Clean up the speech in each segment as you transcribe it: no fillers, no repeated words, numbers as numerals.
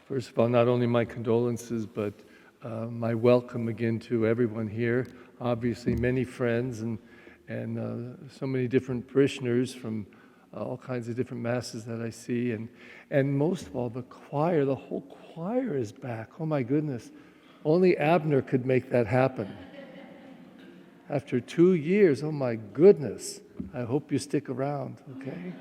First of all, not only my condolences, but my welcome again to everyone here. Obviously, many friends and so many different parishioners from all kinds of different masses that I see. And most of all, the choir, the whole choir is back. Oh my goodness. Only Abner could make that happen. After 2 years, oh my goodness. I hope you stick around, okay?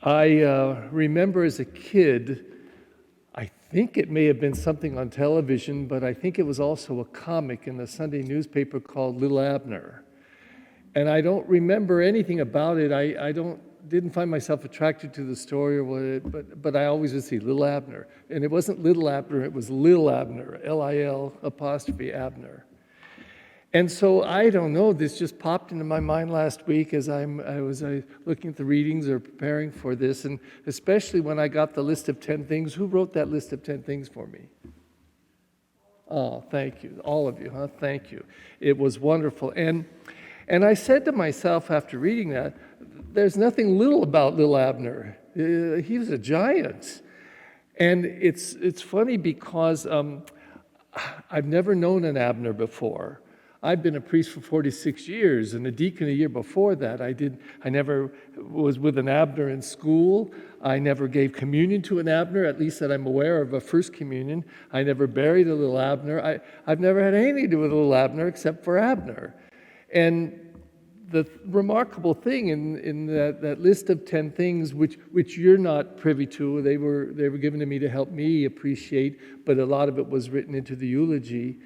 I remember as a kid, I think it may have been something on television, but I think it was also a comic in the Sunday newspaper called Little Abner. And I don't remember anything about it. I didn't find myself attracted to the story or what, but I always would see Little Abner. And it wasn't Little Abner, it was Lil Abner, Lil apostrophe Abner. And so I don't know, this just popped into my mind last week as I was looking at the readings or preparing for this, and especially when I got the list of 10 things. Who wrote that list of 10 things for me? Oh, thank you. All of you, huh? Thank you. It was wonderful. And I said to myself after reading that, there's nothing little about Lil Abner. He was a giant. And it's funny because I've never known an Abner before. I've been a priest for 46 years and a deacon a year before that. I never was with an Abner in school. I never gave communion to an Abner, at least that I'm aware of a first communion. I never buried a little Abner. I've never had anything to do with a little Abner except for Abner. And the remarkable thing in that list of 10 things, which you're not privy to, they were given to me to help me appreciate, but a lot of it was written into the eulogy.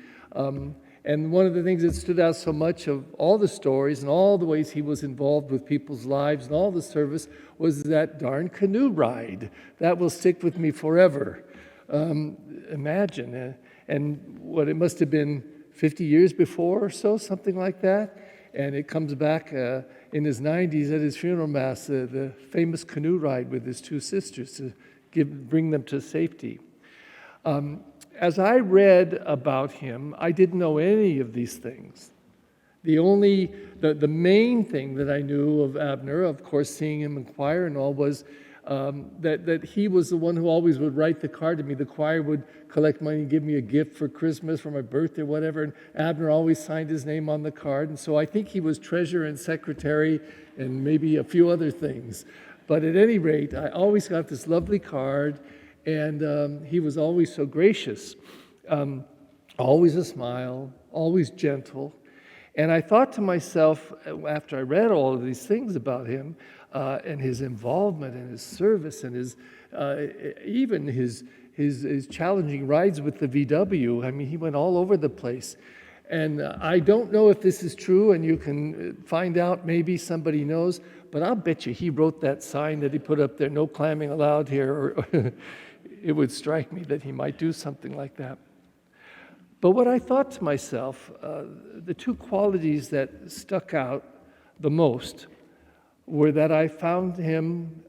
And one of the things that stood out so much of all the stories and all the ways he was involved with people's lives and all the service was that darn canoe ride. That will stick with me forever. Imagine. And what it must have been 50 years before or so, something like that. And it comes back in his 90s at his funeral mass, the famous canoe ride with his two sisters to bring them to safety. As I read about him, I didn't know any of these things. The main thing that I knew of Abner, of course, seeing him in choir and all, was that he was the one who always would write the card to me. The choir would collect money and give me a gift for Christmas, for my birthday, whatever, and Abner always signed his name on the card. And so I think he was treasurer and secretary and maybe a few other things. But at any rate, I always got this lovely card. And he was always so gracious, always a smile, always gentle. And I thought to myself, after I read all of these things about him, and his involvement and his service and even his challenging rides with the VW, I mean, he went all over the place. And I don't know if this is true, and you can find out, maybe somebody knows, but I'll bet you he wrote that sign that he put up there, "No clamming allowed here," or it would strike me that he might do something like that. But what I thought to myself, the two qualities that stuck out the most were that I found him,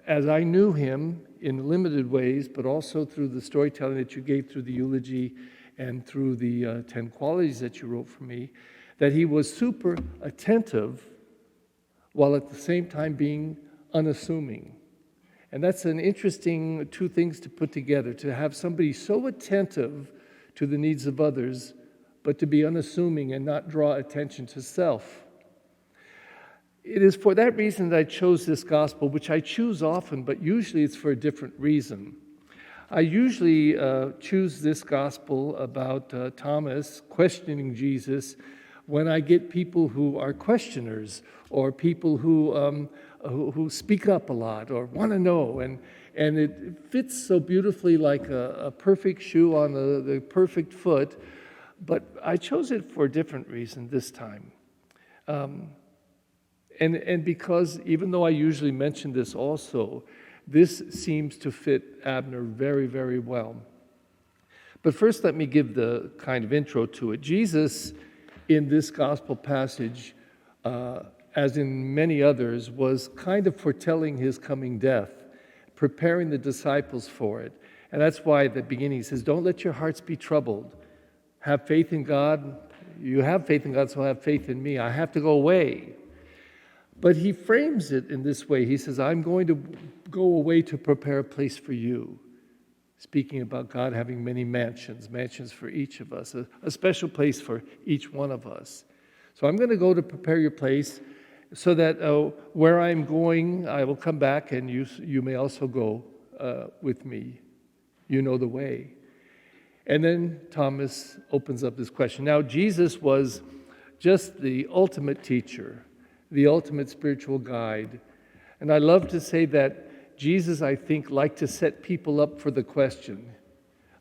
as I knew him in limited ways, but also through the storytelling that you gave through the eulogy and through the 10 qualities that you wrote for me, that he was super attentive while at the same time being unassuming. And that's an interesting two things to put together, to have somebody so attentive to the needs of others, but to be unassuming and not draw attention to self. It is for that reason that I chose this gospel, which I choose often, but usually it's for a different reason. I usually choose this gospel about Thomas questioning Jesus when I get people who are questioners or people who speak up a lot or want to know, and it fits so beautifully like a perfect shoe on the perfect foot. But I chose it for a different reason this time, and because even though I usually mention this also, this seems to fit Abner very, very well. But first, let me give the kind of intro to it. Jesus, in this gospel passage, as in many others, was kind of foretelling his coming death, preparing the disciples for it. And that's why at the beginning he says, "Don't let your hearts be troubled. Have faith in God. You have faith in God, so have faith in me. I have to go away." But he frames it in this way. He says, I'm going to go away to prepare a place for you. Speaking about God having many mansions for each of us, a special place for each one of us. So I'm going to go to prepare your place so that where I'm going, I will come back and you may also go with me. You know the way. And then Thomas opens up this question. Now, Jesus was just the ultimate teacher, the ultimate spiritual guide. And I love to say that Jesus, I think, liked to set people up for the question.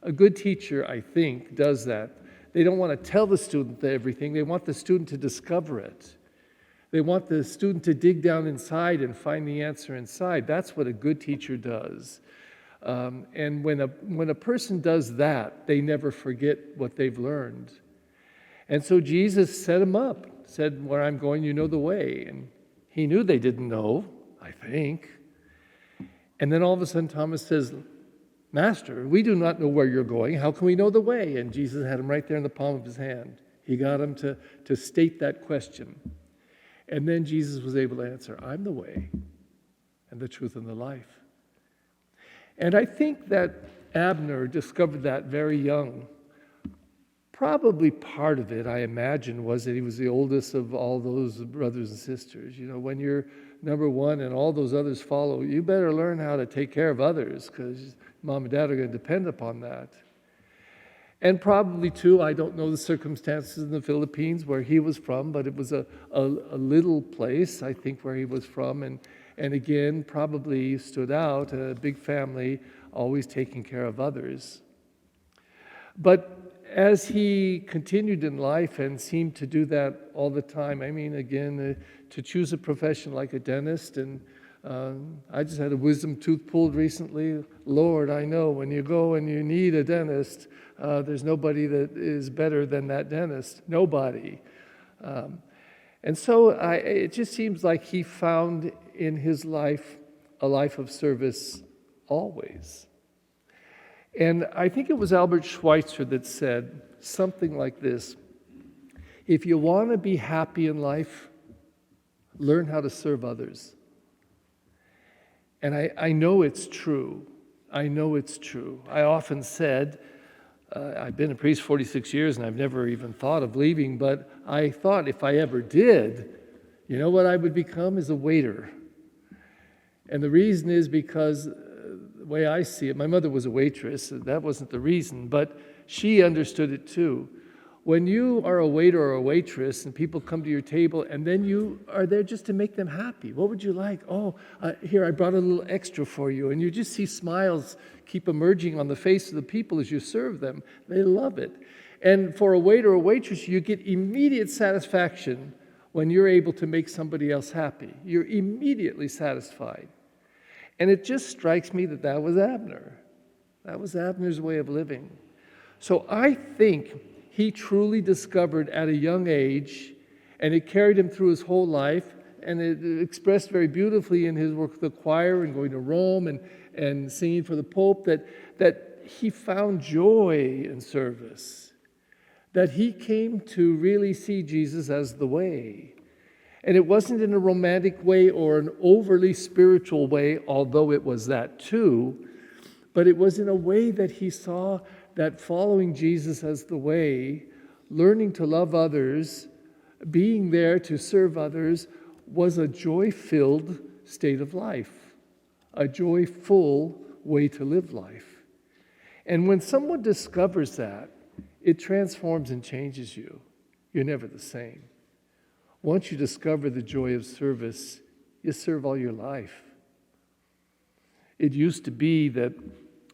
A good teacher, I think, does that. They don't want to tell the student everything. They want the student to discover it. They want the student to dig down inside and find the answer inside. That's what a good teacher does. And when a person does that, they never forget what they've learned. And so Jesus set them up, said, where I'm going, you know the way. And he knew they didn't know, I think. And then all of a sudden Thomas says, Master, we do not know where you're going. How can we know the way? And Jesus had him right there in the palm of his hand. He got him to state that question. And then Jesus was able to answer, I'm the way and the truth and the life. And I think that Abner discovered that very young. Probably part of it, I imagine, was that he was the oldest of all those brothers and sisters. You know, when you're number one and all those others follow, you better learn how to take care of others because mom and dad are going to depend upon that. And probably, too, I don't know the circumstances in the Philippines where he was from, but it was a little place, I think, where he was from. And again, probably stood out, a big family, always taking care of others. But as he continued in life and seemed to do that all the time, I mean, again, to choose a profession like a dentist, and I just had a wisdom tooth pulled recently. Lord, I know when you go and you need a dentist, there's nobody that is better than that dentist. Nobody. And so it just seems like he found in his life a life of service always. And I think it was Albert Schweitzer that said something like this: if you want to be happy in life, learn how to serve others. And I know it's true. I know it's true. I often said, I've been a priest 46 years and I've never even thought of leaving, but I thought if I ever did, you know what I would become is a waiter. And the reason is because the way I see it, my mother was a waitress, so that wasn't the reason, but she understood it too. When you are a waiter or a waitress and people come to your table and then you are there just to make them happy, what would you like? Oh, here, I brought a little extra for you. And you just see smiles keep emerging on the face of the people as you serve them. They love it. And for a waiter or waitress, you get immediate satisfaction when you're able to make somebody else happy. You're immediately satisfied. And it just strikes me that was Abner. That was Abner's way of living. So I think he truly discovered at a young age, and it carried him through his whole life, and it expressed very beautifully in his work with the choir and going to Rome and singing for the Pope, that he found joy in service, that he came to really see Jesus as the way. And it wasn't in a romantic way or an overly spiritual way, although it was that too, but it was in a way that he saw that following Jesus as the way, learning to love others, being there to serve others, was a joy-filled state of life, a joyful way to live life. And when someone discovers that, it transforms and changes you. You're never the same. Once you discover the joy of service, you serve all your life. It used to be that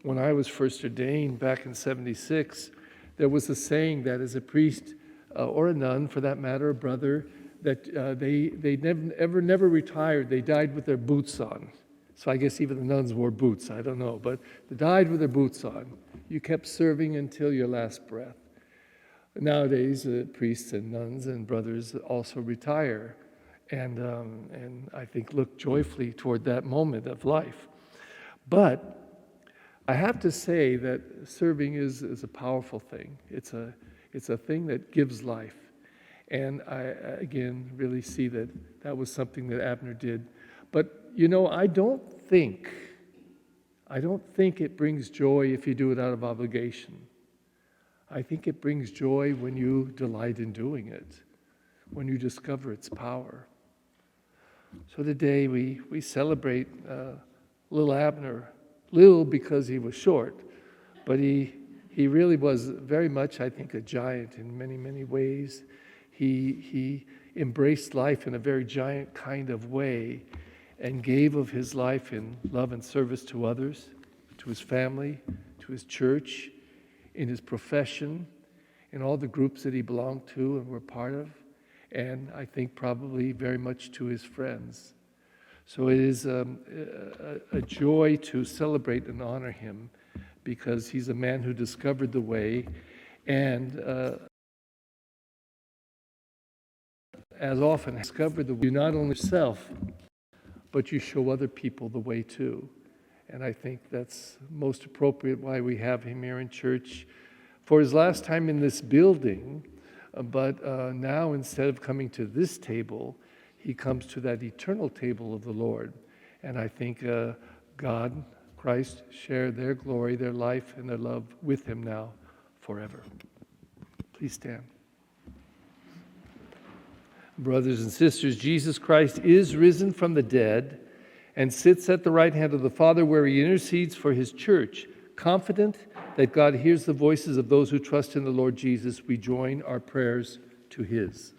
when I was first ordained back in 76, there was a saying that as a priest or a nun, for that matter, a brother, that they never retired. They died with their boots on. So I guess even the nuns wore boots. I don't know. But they died with their boots on. You kept serving until your last breath. Nowadays, priests and nuns and brothers also retire and I think look joyfully toward that moment of life. But I have to say that serving is a powerful thing. It's a thing that gives life. And I, again, really see that was something that Abner did. But, I don't think it brings joy if you do it out of obligation. I think it brings joy when you delight in doing it, when you discover its power. So today we celebrate little Abner, little because he was short, but he really was very much, I think, a giant in many, many ways. He embraced life in a very giant kind of way and gave of his life in love and service to others, to his family, to his church, in his profession, in all the groups that he belonged to and were part of, and I think probably very much to his friends. So it is a joy to celebrate and honor him because he's a man who discovered the way, and as often discovered the way, you not only yourself, but you show other people the way too. And I think that's most appropriate why we have him here in church for his last time in this building. But now, instead of coming to this table, he comes to that eternal table of the Lord. And I think God, Christ, share their glory, their life, and their love with him now forever. Please stand. Brothers and sisters, Jesus Christ is risen from the dead and sits at the right hand of the Father, where he intercedes for his church. Confident that God hears the voices of those who trust in the Lord Jesus, we join our prayers to his.